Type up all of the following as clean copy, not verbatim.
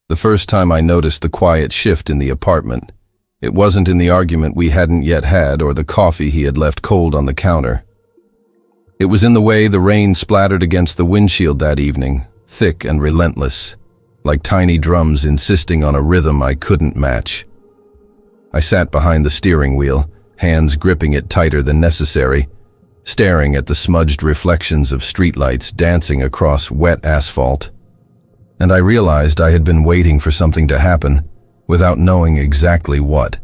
The first time I noticed the quiet shift in the apartment, it wasn't in the argument we hadn't yet had or the coffee he had left cold on the counter. It was in the way the rain splattered against the windshield that evening, thick and relentless, like tiny drums insisting on a rhythm I couldn't match. I sat behind the steering wheel, hands gripping it tighter than necessary, staring at the smudged reflections of streetlights dancing across wet asphalt. And I realized I had been waiting for something to happen, without knowing exactly what.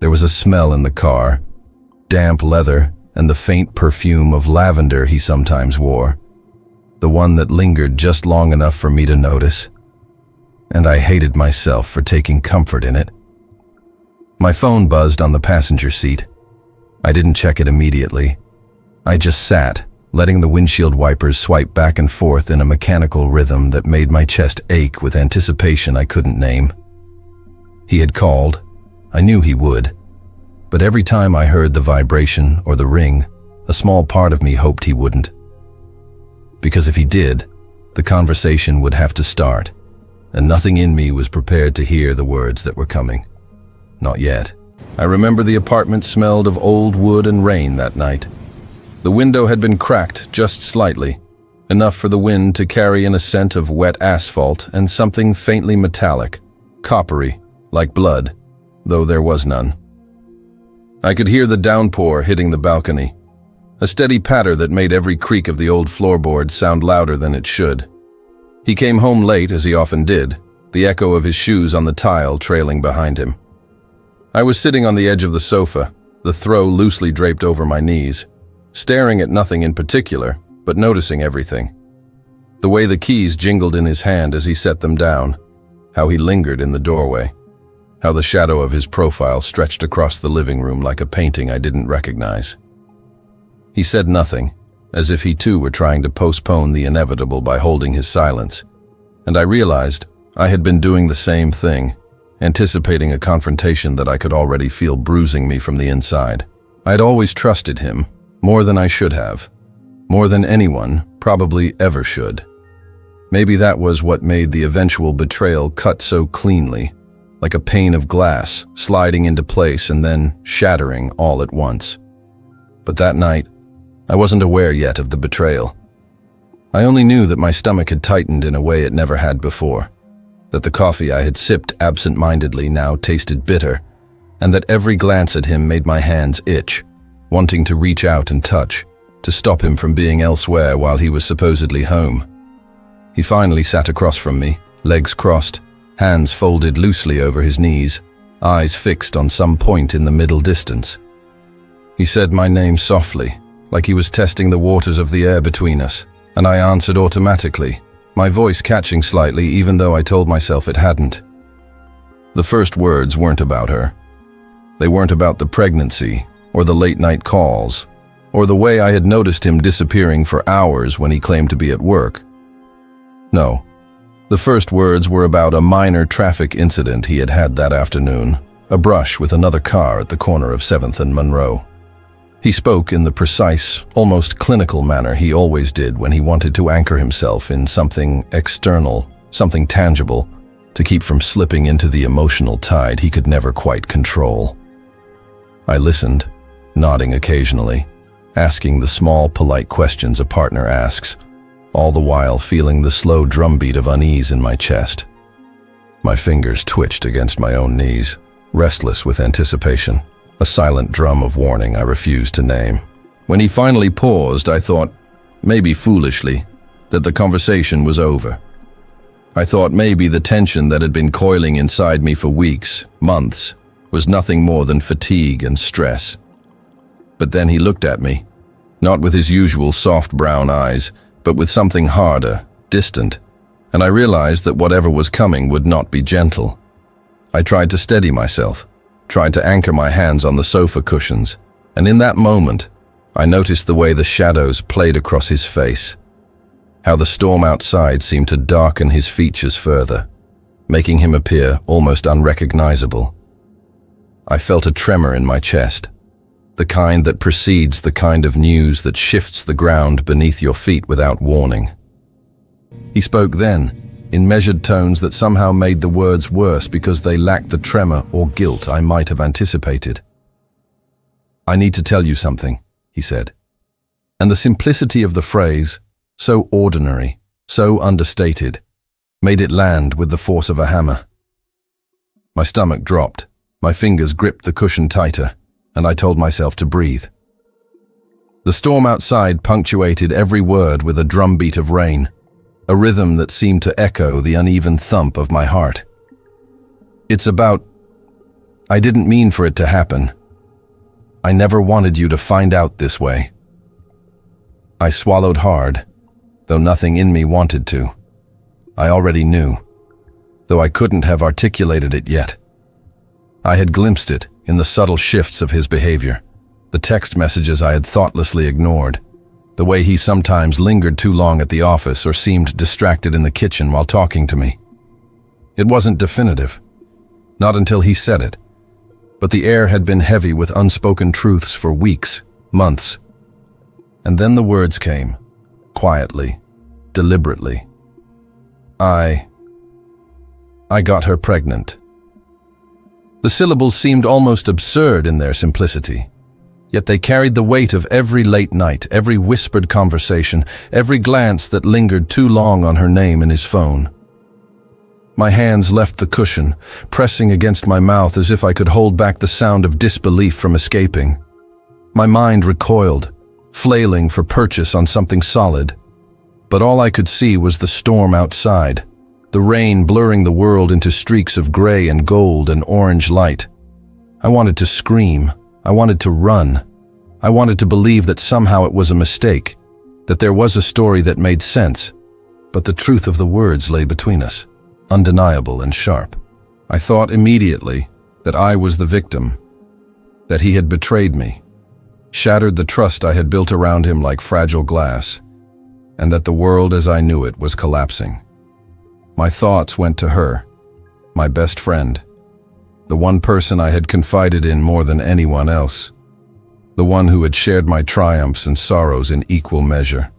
There was a smell in the car, damp leather and the faint perfume of lavender he sometimes wore, the one that lingered just long enough for me to notice. And I hated myself for taking comfort in it. My phone buzzed on the passenger seat. I didn't check it immediately. I just sat, letting the windshield wipers swipe back and forth in a mechanical rhythm that made my chest ache with anticipation I couldn't name. He had called. I knew he would. But every time I heard the vibration or the ring, a small part of me hoped he wouldn't. Because if he did, the conversation would have to start, and nothing in me was prepared to hear the words that were coming. Not yet. I remember the apartment smelled of old wood and rain that night. The window had been cracked just slightly, enough for the wind to carry in a scent of wet asphalt and something faintly metallic, coppery, like blood, though there was none. I could hear the downpour hitting the balcony, a steady patter that made every creak of the old floorboards sound louder than it should. He came home late, as he often did, the echo of his shoes on the tile trailing behind him. I was sitting on the edge of the sofa, the throw loosely draped over my knees, staring at nothing in particular, but noticing everything. The way the keys jingled in his hand as he set them down, how he lingered in the doorway, how the shadow of his profile stretched across the living room like a painting I didn't recognize. He said nothing, as if he too were trying to postpone the inevitable by holding his silence, and I realized I had been doing the same thing, anticipating a confrontation that I could already feel bruising me from the inside. I had always trusted him, more than I should have, more than anyone probably ever should. Maybe that was what made the eventual betrayal cut so cleanly, like a pane of glass sliding into place and then shattering all at once. But that night, I wasn't aware yet of the betrayal. I only knew that my stomach had tightened in a way it never had before, that the coffee I had sipped absent-mindedly now tasted bitter, and that every glance at him made my hands itch, wanting to reach out and touch, to stop him from being elsewhere while he was supposedly home. He finally sat across from me, legs crossed, hands folded loosely over his knees, eyes fixed on some point in the middle distance. He said my name softly, like he was testing the waters of the air between us, and I answered automatically, my voice catching slightly even though I told myself it hadn't. The first words weren't about her. They weren't about the pregnancy, or the late-night calls, or the way I had noticed him disappearing for hours when he claimed to be at work. No. The first words were about a minor traffic incident he had had that afternoon, a brush with another car at the corner of 7th and Monroe. He spoke in the precise, almost clinical manner he always did when he wanted to anchor himself in something external, something tangible, to keep from slipping into the emotional tide he could never quite control. I listened, nodding occasionally, asking the small, polite questions a partner asks, all the while feeling the slow drumbeat of unease in my chest. My fingers twitched against my own knees, restless with anticipation, a silent drum of warning I refused to name. When he finally paused, I thought, maybe foolishly, that the conversation was over. I thought maybe the tension that had been coiling inside me for weeks, months, was nothing more than fatigue and stress. But then he looked at me, not with his usual soft brown eyes, but with something harder, distant, and I realized that whatever was coming would not be gentle. I tried to steady myself, tried to anchor my hands on the sofa cushions, and in that moment, I noticed the way the shadows played across his face, how the storm outside seemed to darken his features further, making him appear almost unrecognizable. I felt a tremor in my chest, the kind that precedes the kind of news that shifts the ground beneath your feet without warning. He spoke then, in measured tones that somehow made the words worse because they lacked the tremor or guilt I might have anticipated. "I need to tell you something," he said. And the simplicity of the phrase, so ordinary, so understated, made it land with the force of a hammer. My stomach dropped, my fingers gripped the cushion tighter, and I told myself to breathe. The storm outside punctuated every word with a drumbeat of rain, a rhythm that seemed to echo the uneven thump of my heart. "It's about... I didn't mean for it to happen. I never wanted you to find out this way." I swallowed hard, though nothing in me wanted to. I already knew, though I couldn't have articulated it yet. I had glimpsed it in the subtle shifts of his behavior, the text messages I had thoughtlessly ignored, the way he sometimes lingered too long at the office or seemed distracted in the kitchen while talking to me. It wasn't definitive, not until he said it, but the air had been heavy with unspoken truths for weeks, months. And then the words came, quietly, deliberately. I got her pregnant. The syllables seemed almost absurd in their simplicity, yet they carried the weight of every late night, every whispered conversation, every glance that lingered too long on her name in his phone. My hands left the cushion, pressing against my mouth as if I could hold back the sound of disbelief from escaping. My mind recoiled, flailing for purchase on something solid. But all I could see was the storm outside, the rain blurring the world into streaks of gray and gold and orange light. I wanted to scream. I wanted to run. I wanted to believe that somehow it was a mistake, that there was a story that made sense, but the truth of the words lay between us, undeniable and sharp. I thought immediately that I was the victim, that he had betrayed me, shattered the trust I had built around him like fragile glass, and that the world as I knew it was collapsing. My thoughts went to her, my best friend, the one person I had confided in more than anyone else, the one who had shared my triumphs and sorrows in equal measure.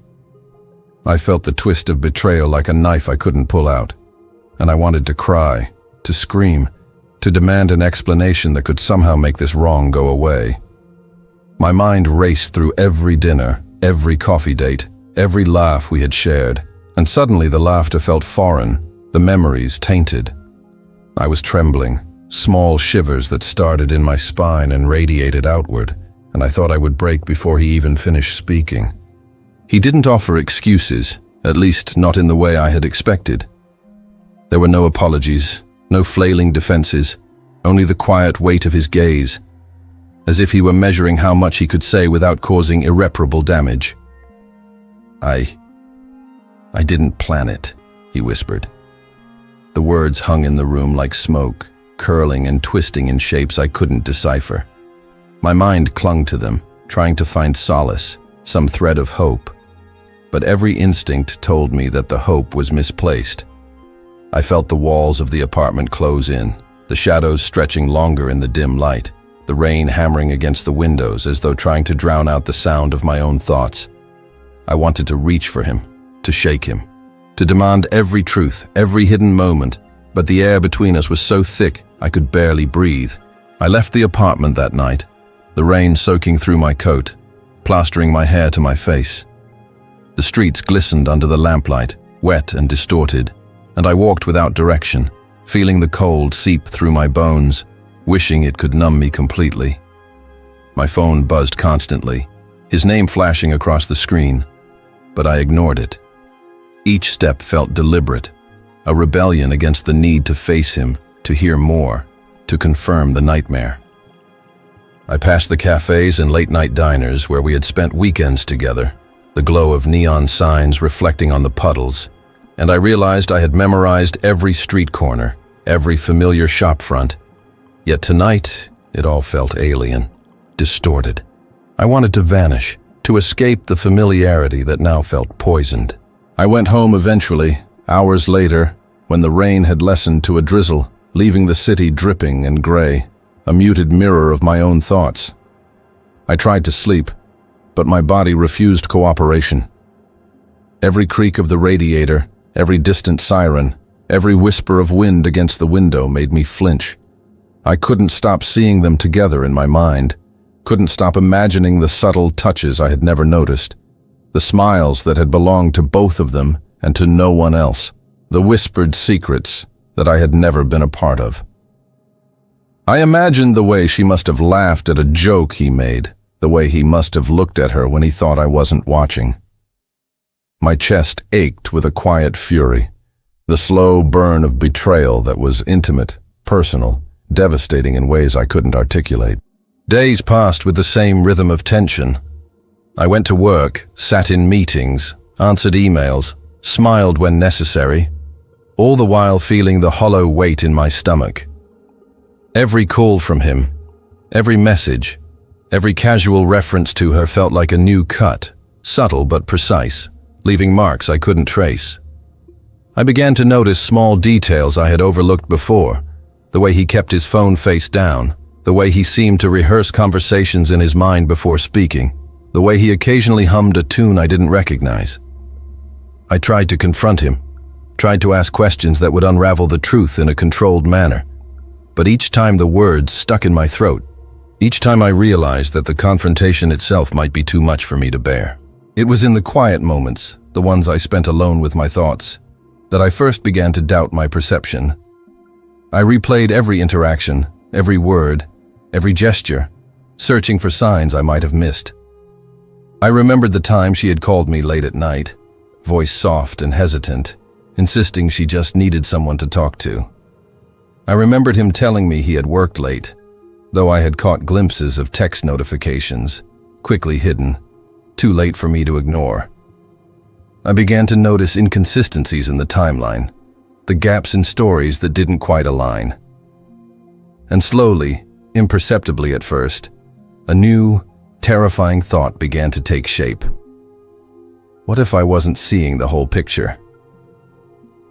I felt the twist of betrayal like a knife I couldn't pull out, and I wanted to cry, to scream, to demand an explanation that could somehow make this wrong go away. My mind raced through every dinner, every coffee date, every laugh we had shared, and suddenly the laughter felt foreign, the memories tainted. I was trembling, small shivers that started in my spine and radiated outward, and I thought I would break before he even finished speaking. He didn't offer excuses, at least not in the way I had expected. There were no apologies, no flailing defenses, only the quiet weight of his gaze, as if he were measuring how much he could say without causing irreparable damage. I didn't plan it," he whispered. The words hung in the room like smoke, curling and twisting in shapes I couldn't decipher. My mind clung to them, trying to find solace, some thread of hope. But every instinct told me that the hope was misplaced. I felt the walls of the apartment close in, the shadows stretching longer in the dim light, the rain hammering against the windows as though trying to drown out the sound of my own thoughts. I wanted to reach for him, to shake him, to demand every truth, every hidden moment, but the air between us was so thick I could barely breathe. I left the apartment that night, the rain soaking through my coat, plastering my hair to my face. The streets glistened under the lamplight, wet and distorted, and I walked without direction, feeling the cold seep through my bones, wishing it could numb me completely. My phone buzzed constantly, his name flashing across the screen, but I ignored it. Each step felt deliberate, a rebellion against the need to face him, to hear more, to confirm the nightmare. I passed the cafes and late-night diners where we had spent weekends together, the glow of neon signs reflecting on the puddles, and I realized I had memorized every street corner, every familiar shop front. Yet tonight, it all felt alien, distorted. I wanted to vanish, to escape the familiarity that now felt poisoned. I went home eventually, hours later, when the rain had lessened to a drizzle, leaving the city dripping and gray, a muted mirror of my own thoughts. I tried to sleep, but my body refused cooperation. Every creak of the radiator, every distant siren, Every whisper of wind against the window made me flinch. I couldn't stop seeing them together in my mind, couldn't stop imagining the subtle touches I had never noticed, the smiles that had belonged to both of them and to no one else, the whispered secrets that I had never been a part of. I imagined the way she must have laughed at a joke he made, the way he must have looked at her when he thought I wasn't watching. My chest ached with a quiet fury, the slow burn of betrayal that was intimate, personal, devastating in ways I couldn't articulate. Days passed with the same rhythm of tension. I went to work, sat in meetings, answered emails, smiled when necessary, all the while feeling the hollow weight in my stomach. Every call from him, every message, every casual reference to her felt like a new cut, subtle but precise, leaving marks I couldn't trace. I began to notice small details I had overlooked before, the way he kept his phone face down, the way he seemed to rehearse conversations in his mind before speaking, the way he occasionally hummed a tune I didn't recognize. I tried to confront him, tried to ask questions that would unravel the truth in a controlled manner, but each time the words stuck in my throat, each time I realized that the confrontation itself might be too much for me to bear. It was in the quiet moments, the ones I spent alone with my thoughts, that I first began to doubt my perception. I replayed every interaction, every word, every gesture, searching for signs I might have missed. I remembered the time she had called me late at night, voice soft and hesitant, insisting she just needed someone to talk to. I remembered him telling me he had worked late, though I had caught glimpses of text notifications, quickly hidden, too late for me to ignore. I began to notice inconsistencies in the timeline, the gaps in stories that didn't quite align. And slowly, imperceptibly at first, a new, terrifying thought began to take shape. What if I wasn't seeing the whole picture?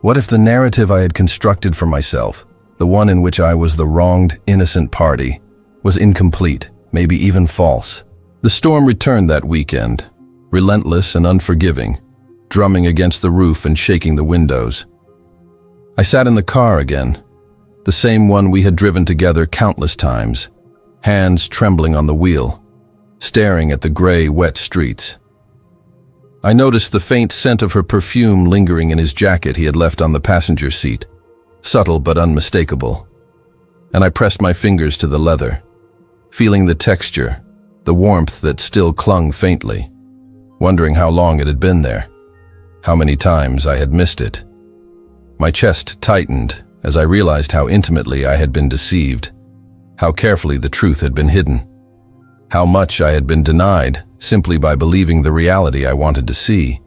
What if the narrative I had constructed for myself, the one in which I was the wronged, innocent party, was incomplete, maybe even false? The storm returned that weekend, relentless and unforgiving, drumming against the roof and shaking the windows. I sat in the car again, the same one we had driven together countless times, hands trembling on the wheel, staring at the gray, wet streets. I noticed the faint scent of her perfume lingering in his jacket he had left on the passenger seat, subtle but unmistakable. And I pressed my fingers to the leather, feeling the texture, the warmth that still clung faintly, wondering how long it had been there, how many times I had missed it. My chest tightened as I realized how intimately I had been deceived, how carefully the truth had been hidden, how much I had been denied simply by believing the reality I wanted to see.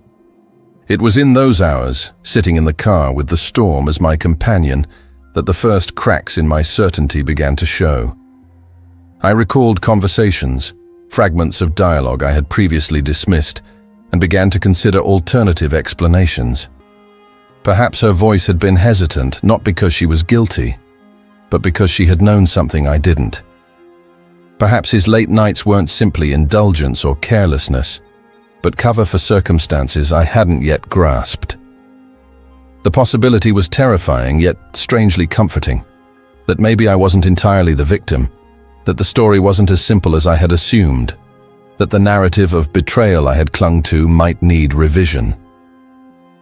It was in those hours, sitting in the car with the storm as my companion, that the first cracks in my certainty began to show. I recalled conversations, fragments of dialogue I had previously dismissed, and began to consider alternative explanations. Perhaps her voice had been hesitant, not because she was guilty, but because she had known something I didn't. Perhaps his late nights weren't simply indulgence or carelessness, but cover for circumstances I hadn't yet grasped. The possibility was terrifying, yet strangely comforting, that maybe I wasn't entirely the victim, that the story wasn't as simple as I had assumed, that the narrative of betrayal I had clung to might need revision.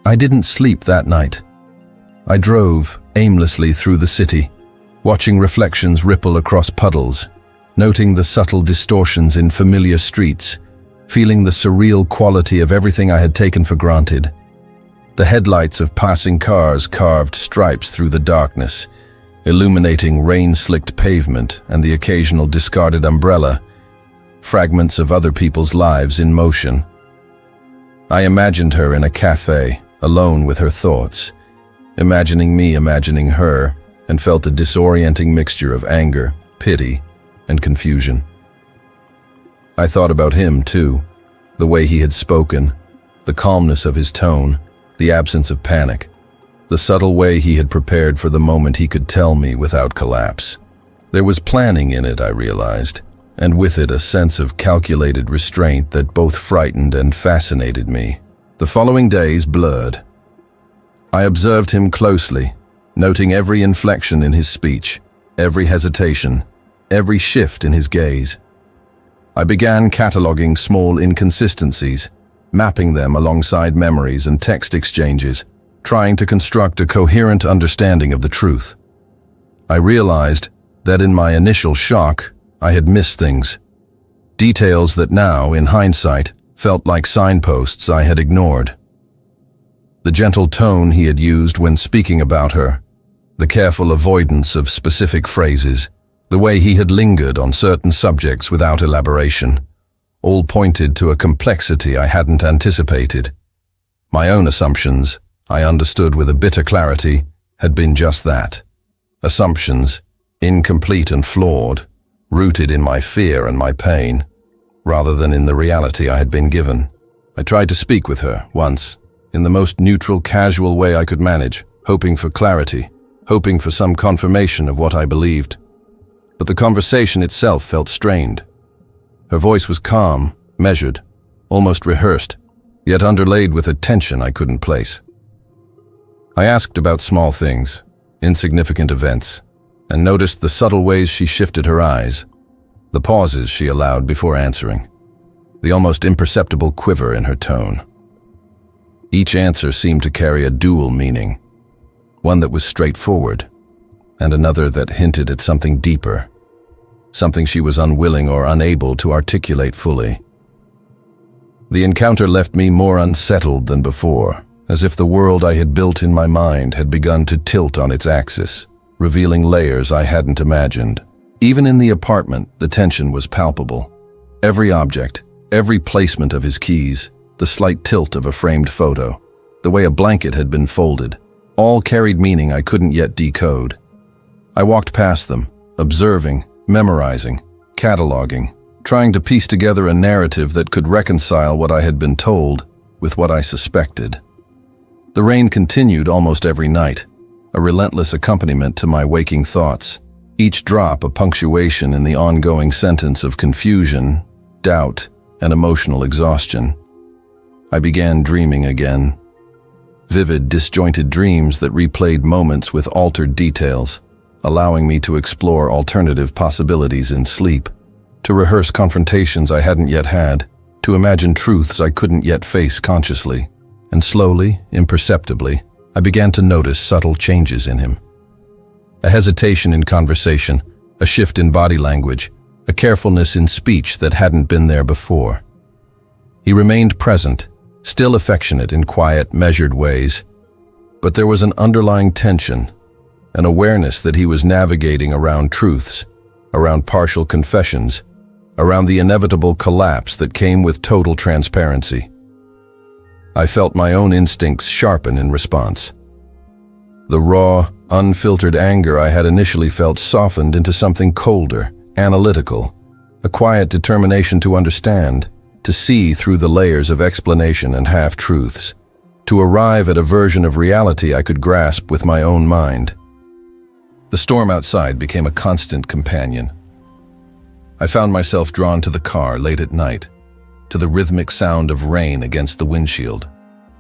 I didn't sleep that night. I drove aimlessly through the city, watching reflections ripple across puddles, noting the subtle distortions in familiar streets, feeling the surreal quality of everything I had taken for granted. The headlights of passing cars carved stripes through the darkness, illuminating rain-slicked pavement and the occasional discarded umbrella, fragments of other people's lives in motion. I imagined her in a cafe, alone with her thoughts, imagining me imagining her, and felt a disorienting mixture of anger, pity, and confusion. I thought about him, too, the way he had spoken, the calmness of his tone, the absence of panic, the subtle way he had prepared for the moment he could tell me without collapse. There was planning in it, I realized, and with it a sense of calculated restraint that both frightened and fascinated me. The following days blurred. I observed him closely, noting every inflection in his speech, every hesitation, every shift in his gaze. I began cataloging small inconsistencies, mapping them alongside memories and text exchanges, trying to construct a coherent understanding of the truth. I realized that in my initial shock, I had missed things. Details that now, in hindsight, felt like signposts I had ignored. The gentle tone he had used when speaking about her, the careful avoidance of specific phrases, the way he had lingered on certain subjects without elaboration, all pointed to a complexity I hadn't anticipated. My own assumptions, I understood with a bitter clarity, had been just that. Assumptions, incomplete and flawed, rooted in my fear and my pain, rather than in the reality I had been given. I tried to speak with her once, in the most neutral, casual way I could manage, hoping for clarity, hoping for some confirmation of what I believed. But the conversation itself felt strained. Her voice was calm, measured, almost rehearsed, yet underlaid with a tension I couldn't place. I asked about small things, insignificant events, and noticed the subtle ways she shifted her eyes, the pauses she allowed before answering, the almost imperceptible quiver in her tone. Each answer seemed to carry a dual meaning, one that was straightforward, and another that hinted at something deeper, something she was unwilling or unable to articulate fully. The encounter left me more unsettled than before, as if the world I had built in my mind had begun to tilt on its axis, revealing layers I hadn't imagined. Even in the apartment, the tension was palpable. Every object, every placement of his keys, the slight tilt of a framed photo, the way a blanket had been folded, all carried meaning I couldn't yet decode. I walked past them, observing, memorizing, cataloging, trying to piece together a narrative that could reconcile what I had been told with what I suspected. The rain continued almost every night, a relentless accompaniment to my waking thoughts, each drop a punctuation in the ongoing sentence of confusion, doubt, and emotional exhaustion. I began dreaming again. Vivid, disjointed dreams that replayed moments with altered details, allowing me to explore alternative possibilities in sleep, to rehearse confrontations I hadn't yet had, to imagine truths I couldn't yet face consciously. And slowly, imperceptibly, I began to notice subtle changes in him. A hesitation in conversation, a shift in body language, a carefulness in speech that hadn't been there before. He remained present, still affectionate in quiet, measured ways, but there was an underlying tension, an awareness that he was navigating around truths, around partial confessions, around the inevitable collapse that came with total transparency. I felt my own instincts sharpen in response. The raw, unfiltered anger I had initially felt softened into something colder, analytical, a quiet determination to understand, to see through the layers of explanation and half-truths, to arrive at a version of reality I could grasp with my own mind. The storm outside became a constant companion. I found myself drawn to the car late at night, to the rhythmic sound of rain against the windshield,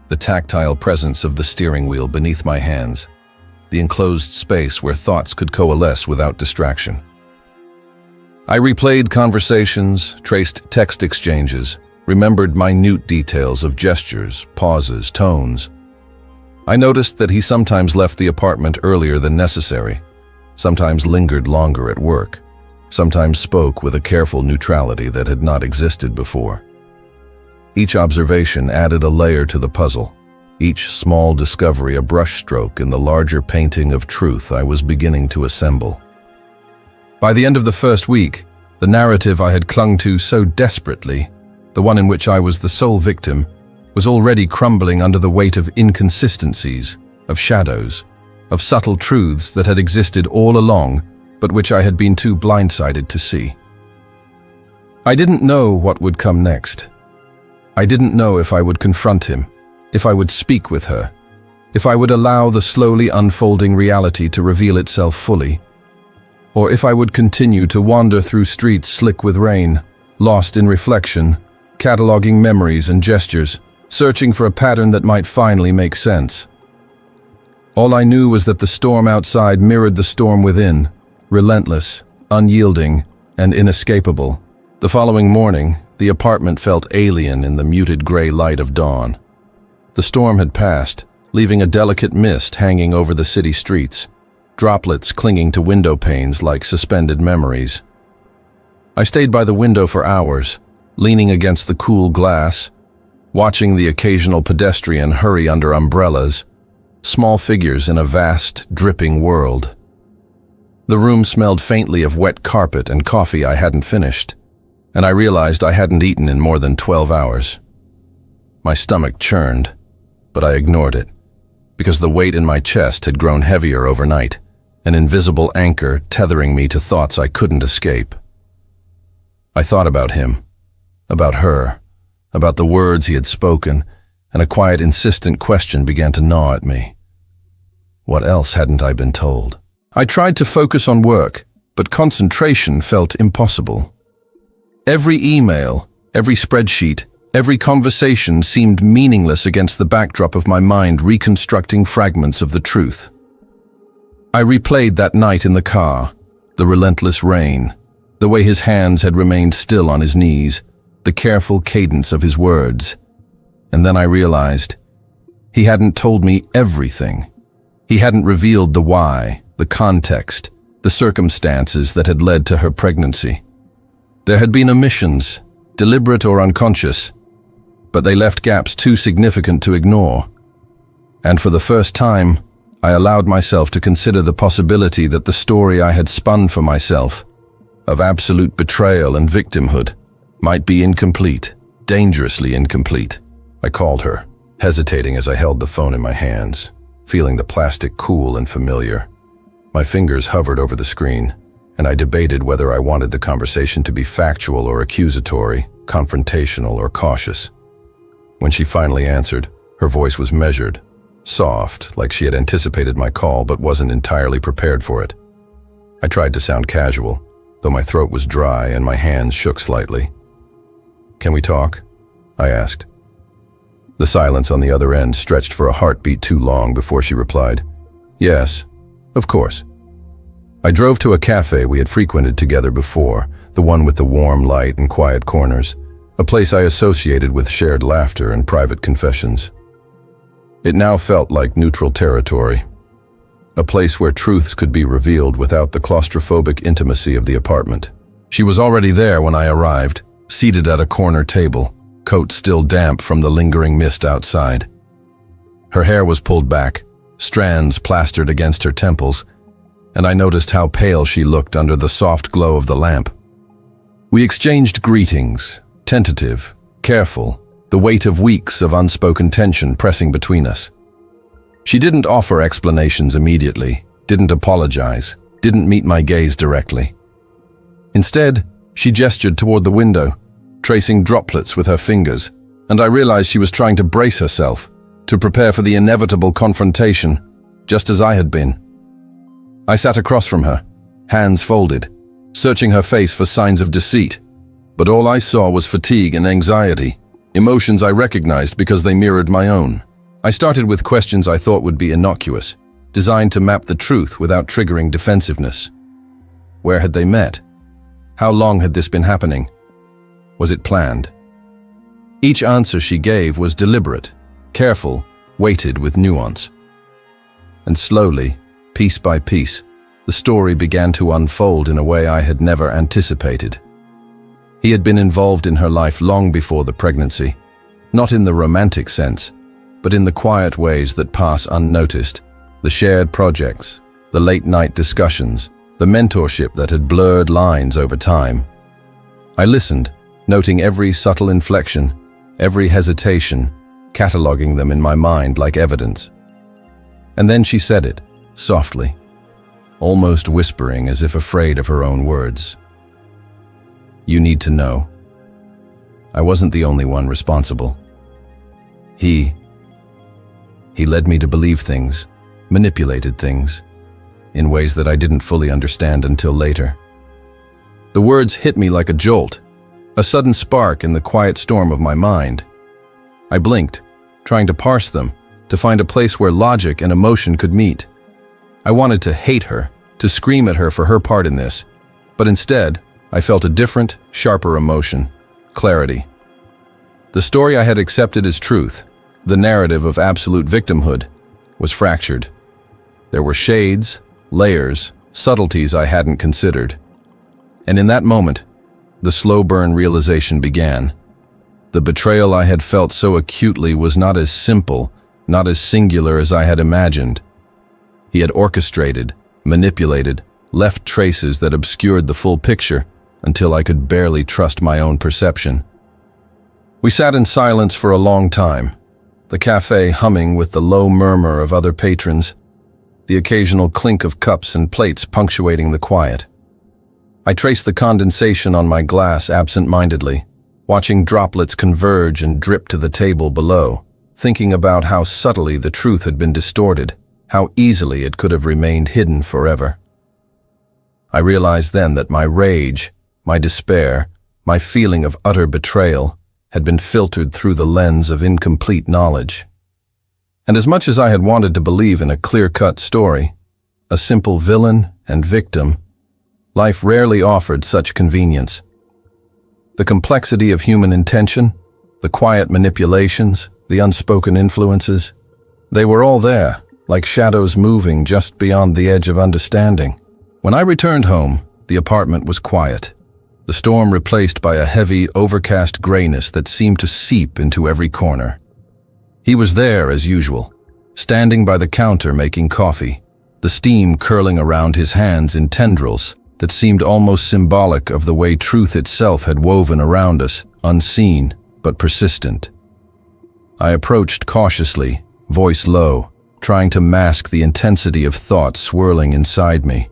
the tactile presence of the steering wheel beneath my hands, the enclosed space where thoughts could coalesce without distraction. I replayed conversations, traced text exchanges, remembered minute details of gestures, pauses, tones. I noticed that he sometimes left the apartment earlier than necessary, sometimes lingered longer at work, sometimes spoke with a careful neutrality that had not existed before. Each observation added a layer to the puzzle, each small discovery a brushstroke in the larger painting of truth I was beginning to assemble. By the end of the first week, the narrative I had clung to so desperately, the one in which I was the sole victim, was already crumbling under the weight of inconsistencies, of shadows, of subtle truths that had existed all along, but which I had been too blindsided to see. I didn't know what would come next. I didn't know if I would confront him, if I would speak with her, if I would allow the slowly unfolding reality to reveal itself fully, or if I would continue to wander through streets slick with rain, lost in reflection, cataloging memories and gestures, searching for a pattern that might finally make sense. All I knew was that the storm outside mirrored the storm within, relentless, unyielding, and inescapable. The following morning, the apartment felt alien in the muted gray light of dawn. The storm had passed, leaving a delicate mist hanging over the city streets, droplets clinging to window panes like suspended memories. I stayed by the window for hours, leaning against the cool glass, watching the occasional pedestrian hurry under umbrellas, small figures in a vast, dripping world. The room smelled faintly of wet carpet and coffee I hadn't finished, and I realized I hadn't eaten in more than 12 hours. My stomach churned, but I ignored it, because the weight in my chest had grown heavier overnight, an invisible anchor tethering me to thoughts I couldn't escape. I thought about him, about her, about the words he had spoken, and a quiet, insistent question began to gnaw at me. What else hadn't I been told? I tried to focus on work, but concentration felt impossible. Every email, every spreadsheet, every conversation seemed meaningless against the backdrop of my mind reconstructing fragments of the truth. I replayed that night in the car, the relentless rain, the way his hands had remained still on his knees, the careful cadence of his words. And then I realized he hadn't told me everything. He hadn't revealed the why, the context, the circumstances that had led to her pregnancy. There had been omissions, deliberate or unconscious, but they left gaps too significant to ignore. And for the first time, I allowed myself to consider the possibility that the story I had spun for myself, of absolute betrayal and victimhood, might be incomplete, dangerously incomplete. I called her, hesitating as I held the phone in my hands, feeling the plastic cool and familiar. My fingers hovered over the screen, and I debated whether I wanted the conversation to be factual or accusatory, confrontational or cautious. When she finally answered, her voice was measured, soft, like she had anticipated my call but wasn't entirely prepared for it. I tried to sound casual, though my throat was dry and my hands shook slightly. "Can we talk?" I asked. The silence on the other end stretched for a heartbeat too long before she replied, "Yes, of course." I drove to a cafe we had frequented together before, the one with the warm light and quiet corners, a place I associated with shared laughter and private confessions. It now felt like neutral territory, a place where truths could be revealed without the claustrophobic intimacy of the apartment. She was already there when I arrived, seated at a corner table, coat still damp from the lingering mist outside. Her hair was pulled back, strands plastered against her temples, and I noticed how pale she looked under the soft glow of the lamp. We exchanged greetings, tentative, careful, the weight of weeks of unspoken tension pressing between us. She didn't offer explanations immediately, didn't apologize, didn't meet my gaze directly. Instead, she gestured toward the window, tracing droplets with her fingers, and I realized she was trying to brace herself, to prepare for the inevitable confrontation, just as I had been. I sat across from her, hands folded, searching her face for signs of deceit, but all I saw was fatigue and anxiety, emotions I recognized because they mirrored my own. I started with questions I thought would be innocuous, designed to map the truth without triggering defensiveness. Where had they met? How long had this been happening? Was it planned? Each answer she gave was deliberate, careful, weighted with nuance. And slowly, piece by piece, the story began to unfold in a way I had never anticipated. He had been involved in her life long before the pregnancy, not in the romantic sense, but in the quiet ways that pass unnoticed, the shared projects, the late-night discussions, the mentorship that had blurred lines over time. I listened, noting every subtle inflection, every hesitation, cataloging them in my mind like evidence. And then she said it, softly, almost whispering as if afraid of her own words. "You need to know. I wasn't the only one responsible. He led me to believe things, manipulated things, in ways that I didn't fully understand until later." The words hit me like a jolt, a sudden spark in the quiet storm of my mind. I blinked, trying to parse them, to find a place where logic and emotion could meet. I wanted to hate her, to scream at her for her part in this, but instead, I felt a different, sharper emotion: clarity. The story I had accepted as truth, the narrative of absolute victimhood, was fractured. There were shades, layers, subtleties I hadn't considered. And in that moment, the slow burn realization began. The betrayal I had felt so acutely was not as simple, not as singular as I had imagined. He had orchestrated, manipulated, left traces that obscured the full picture until I could barely trust my own perception. We sat in silence for a long time, the cafe humming with the low murmur of other patrons, the occasional clink of cups and plates punctuating the quiet. I traced the condensation on my glass absent-mindedly, watching droplets converge and drip to the table below, thinking about how subtly the truth had been distorted, how easily it could have remained hidden forever. I realized then that my rage, my despair, my feeling of utter betrayal had been filtered through the lens of incomplete knowledge. And as much as I had wanted to believe in a clear-cut story, a simple villain and victim, life rarely offered such convenience. The complexity of human intention, the quiet manipulations, the unspoken influences, they were all there, like shadows moving just beyond the edge of understanding. When I returned home, the apartment was quiet, the storm replaced by a heavy, overcast grayness that seemed to seep into every corner. He was there as usual, standing by the counter making coffee, the steam curling around his hands in tendrils that seemed almost symbolic of the way truth itself had woven around us, unseen but persistent. I approached cautiously, voice low, trying to mask the intensity of thought swirling inside me.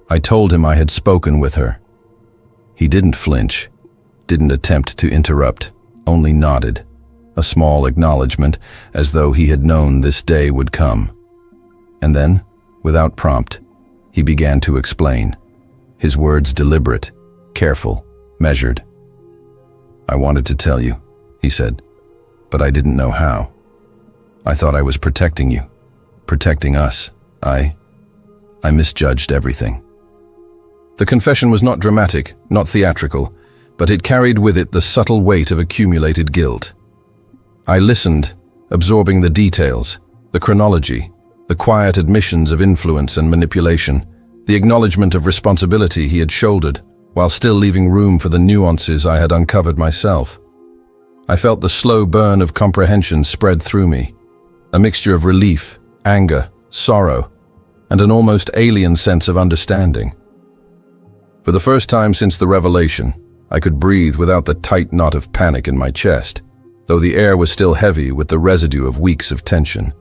I told him I had spoken with her. He didn't flinch, didn't attempt to interrupt, only nodded, a small acknowledgement as though he had known this day would come. And then, without prompt, he began to explain, his words deliberate, careful, measured. "I wanted to tell you," he said, "but I didn't know how. I thought I was protecting you, protecting us. I misjudged everything." The confession was not dramatic, not theatrical, but it carried with it the subtle weight of accumulated guilt. I listened, absorbing the details, the chronology, the quiet admissions of influence and manipulation, the acknowledgement of responsibility he had shouldered, while still leaving room for the nuances I had uncovered myself. I felt the slow burn of comprehension spread through me, a mixture of relief, anger, sorrow, and an almost alien sense of understanding. For the first time since the revelation, I could breathe without the tight knot of panic in my chest, though the air was still heavy with the residue of weeks of tension.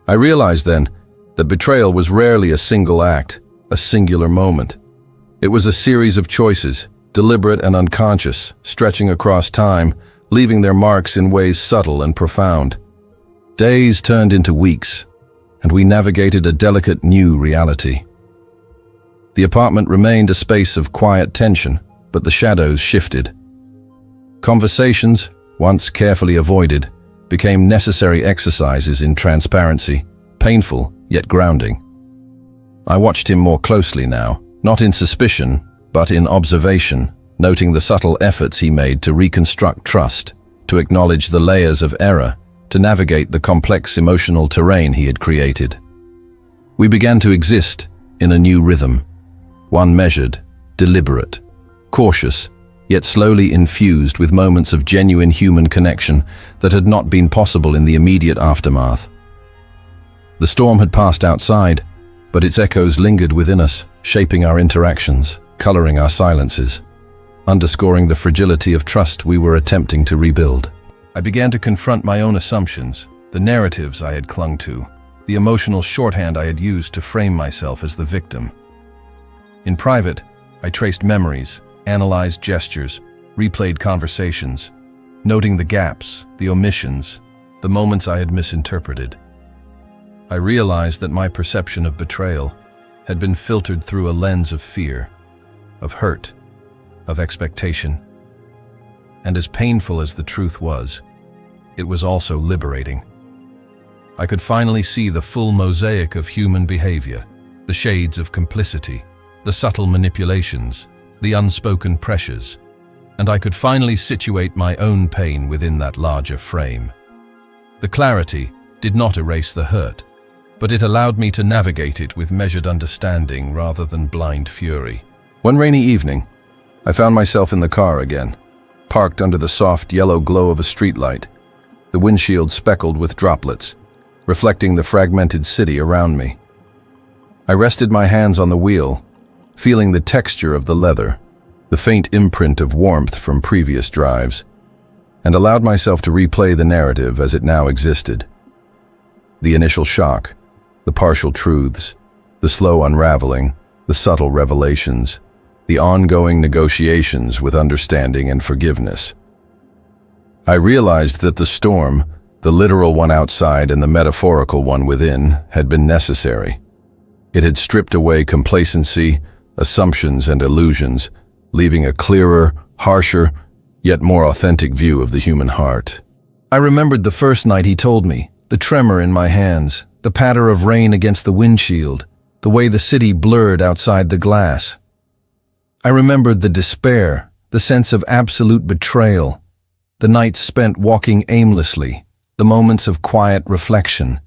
I realized then that betrayal was rarely a single act, a singular moment. It was a series of choices, deliberate and unconscious, stretching across time, leaving their marks in ways subtle and profound. Days turned into weeks, and we navigated a delicate new reality. The apartment remained a space of quiet tension, but the shadows shifted. Conversations, once carefully avoided, became necessary exercises in transparency, painful yet grounding. I watched him more closely now, not in suspicion, but in observation, noting the subtle efforts he made to reconstruct trust, to acknowledge the layers of error, to navigate the complex emotional terrain he had created. We began to exist in a new rhythm, one measured, deliberate, cautious, yet slowly infused with moments of genuine human connection that had not been possible in the immediate aftermath. The storm had passed outside, but its echoes lingered within us, shaping our interactions, coloring our silences, underscoring the fragility of trust we were attempting to rebuild. I began to confront my own assumptions, the narratives I had clung to, the emotional shorthand I had used to frame myself as the victim. In private, I traced memories, analyzed gestures, replayed conversations, noting the gaps, the omissions, the moments I had misinterpreted. I realized that my perception of betrayal had been filtered through a lens of fear, of hurt, of expectation. And as painful as the truth was, it was also liberating. I could finally see the full mosaic of human behavior, the shades of complicity, the subtle manipulations, the unspoken pressures, and I could finally situate my own pain within that larger frame. The clarity did not erase the hurt, but it allowed me to navigate it with measured understanding rather than blind fury. One rainy evening, I found myself in the car again, parked under the soft yellow glow of a streetlight, the windshield speckled with droplets, reflecting the fragmented city around me. I rested my hands on the wheel, feeling the texture of the leather, the faint imprint of warmth from previous drives, and allowed myself to replay the narrative as it now existed. The initial shock, the partial truths, the slow unraveling, the subtle revelations, the ongoing negotiations with understanding and forgiveness. I realized that the storm, the literal one outside and the metaphorical one within, had been necessary. It had stripped away complacency, assumptions, and illusions, leaving a clearer, harsher, yet more authentic view of the human heart. I remembered the first night he told me, the tremor in my hands, the patter of rain against the windshield, the way the city blurred outside the glass. I remembered the despair, the sense of absolute betrayal, the nights spent walking aimlessly, the moments of quiet reflection,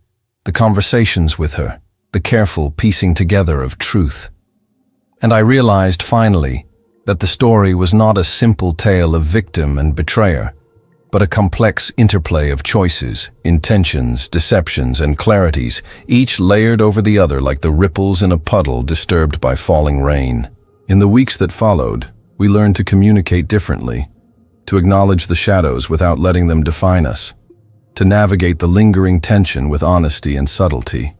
the conversations with her, the careful piecing together of truth. And I realized finally that the story was not a simple tale of victim and betrayer, but a complex interplay of choices, intentions, deceptions, and clarities, each layered over the other like the ripples in a puddle disturbed by falling rain. In the weeks that followed, we learned to communicate differently, to acknowledge the shadows without letting them define us, to navigate the lingering tension with honesty and subtlety.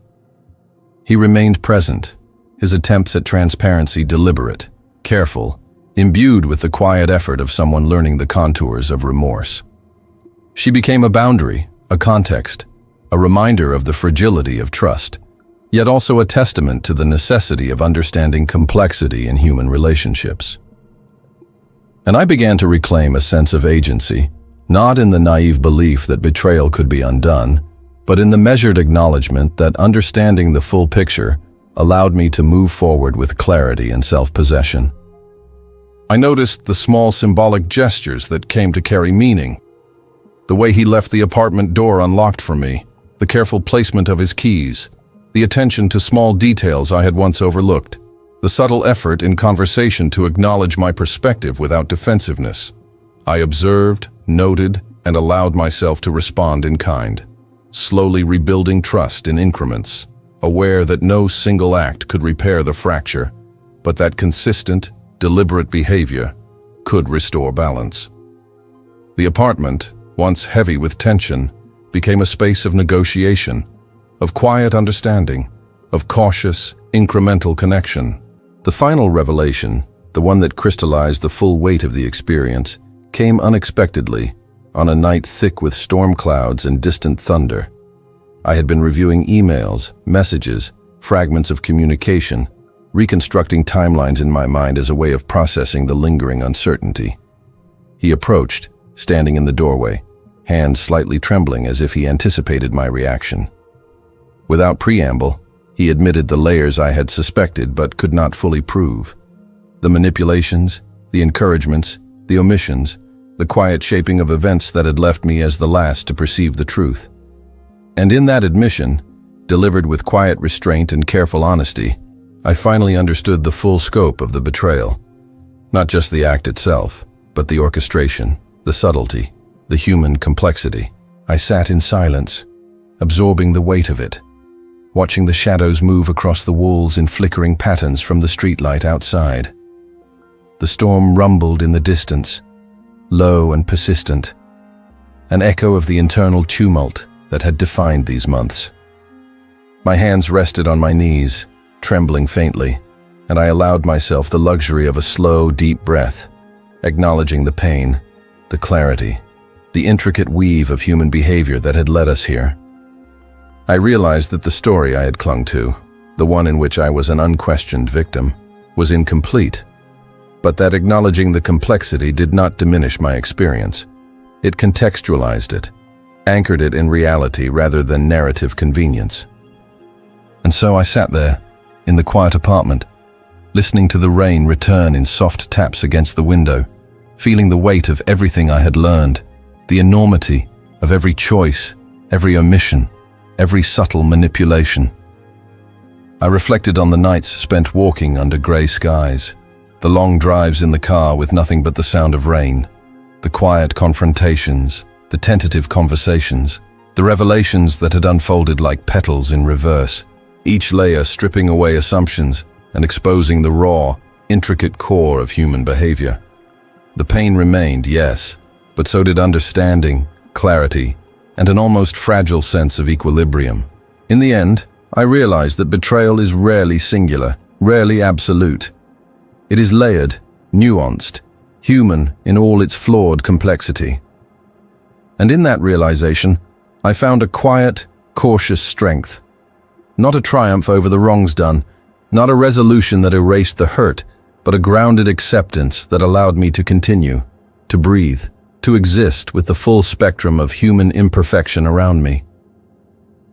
He remained present, his attempts at transparency deliberate, careful, imbued with the quiet effort of someone learning the contours of remorse. She became a boundary, a context, a reminder of the fragility of trust, yet also a testament to the necessity of understanding complexity in human relationships. And I began to reclaim a sense of agency, not in the naive belief that betrayal could be undone, but in the measured acknowledgement that understanding the full picture allowed me to move forward with clarity and self-possession. I noticed the small symbolic gestures that came to carry meaning. The way he left the apartment door unlocked for me, the careful placement of his keys, the attention to small details I had once overlooked, the subtle effort in conversation to acknowledge my perspective without defensiveness. I observed, noted, and allowed myself to respond in kind, slowly rebuilding trust in increments, aware that no single act could repair the fracture, but that consistent, deliberate behavior could restore balance. The apartment, once heavy with tension, became a space of negotiation, of quiet understanding, of cautious, incremental connection. The final revelation, the one that crystallized the full weight of the experience, came unexpectedly, on a night thick with storm clouds and distant thunder. I had been reviewing emails, messages, fragments of communication, reconstructing timelines in my mind as a way of processing the lingering uncertainty. He approached, standing in the doorway, hands slightly trembling as if he anticipated my reaction. Without preamble, he admitted the layers I had suspected but could not fully prove. The manipulations, the encouragements, the omissions, the quiet shaping of events that had left me as the last to perceive the truth. And in that admission, delivered with quiet restraint and careful honesty, I finally understood the full scope of the betrayal. Not just the act itself, but the orchestration, the subtlety, the human complexity. I sat in silence, absorbing the weight of it, watching the shadows move across the walls in flickering patterns from the streetlight outside. The storm rumbled in the distance, low and persistent, an echo of the internal tumult that had defined these months. My hands rested on my knees, trembling faintly, and I allowed myself the luxury of a slow, deep breath, acknowledging the pain, the clarity, the intricate weave of human behavior that had led us here. I realized that the story I had clung to, the one in which I was an unquestioned victim, was incomplete, but that acknowledging the complexity did not diminish my experience. It contextualized it, anchored it in reality rather than narrative convenience. And so I sat there, in the quiet apartment, listening to the rain return in soft taps against the window, feeling the weight of everything I had learned, the enormity of every choice, every omission, every subtle manipulation. I reflected on the nights spent walking under grey skies, the long drives in the car with nothing but the sound of rain, the quiet confrontations, the tentative conversations, the revelations that had unfolded like petals in reverse, each layer stripping away assumptions and exposing the raw, intricate core of human behavior. The pain remained, yes, but so did understanding, clarity, and an almost fragile sense of equilibrium. In the end, I realized that betrayal is rarely singular, rarely absolute. It is layered, nuanced, human in all its flawed complexity. And in that realization, I found a quiet, cautious strength. Not a triumph over the wrongs done, not a resolution that erased the hurt, but a grounded acceptance that allowed me to continue, to breathe, to exist with the full spectrum of human imperfection around me.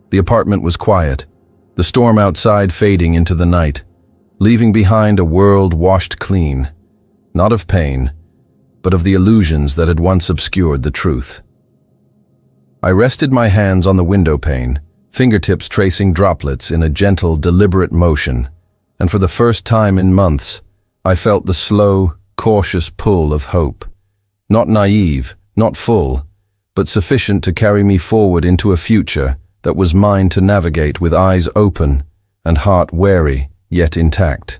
The apartment was quiet, the storm outside fading into the night, leaving behind a world washed clean, not of pain, but of the illusions that had once obscured the truth. I rested my hands on the window pane, fingertips tracing droplets in a gentle, deliberate motion, and for the first time in months, I felt the slow, cautious pull of hope. Not naive, not full, but sufficient to carry me forward into a future that was mine to navigate with eyes open and heart wary, yet intact.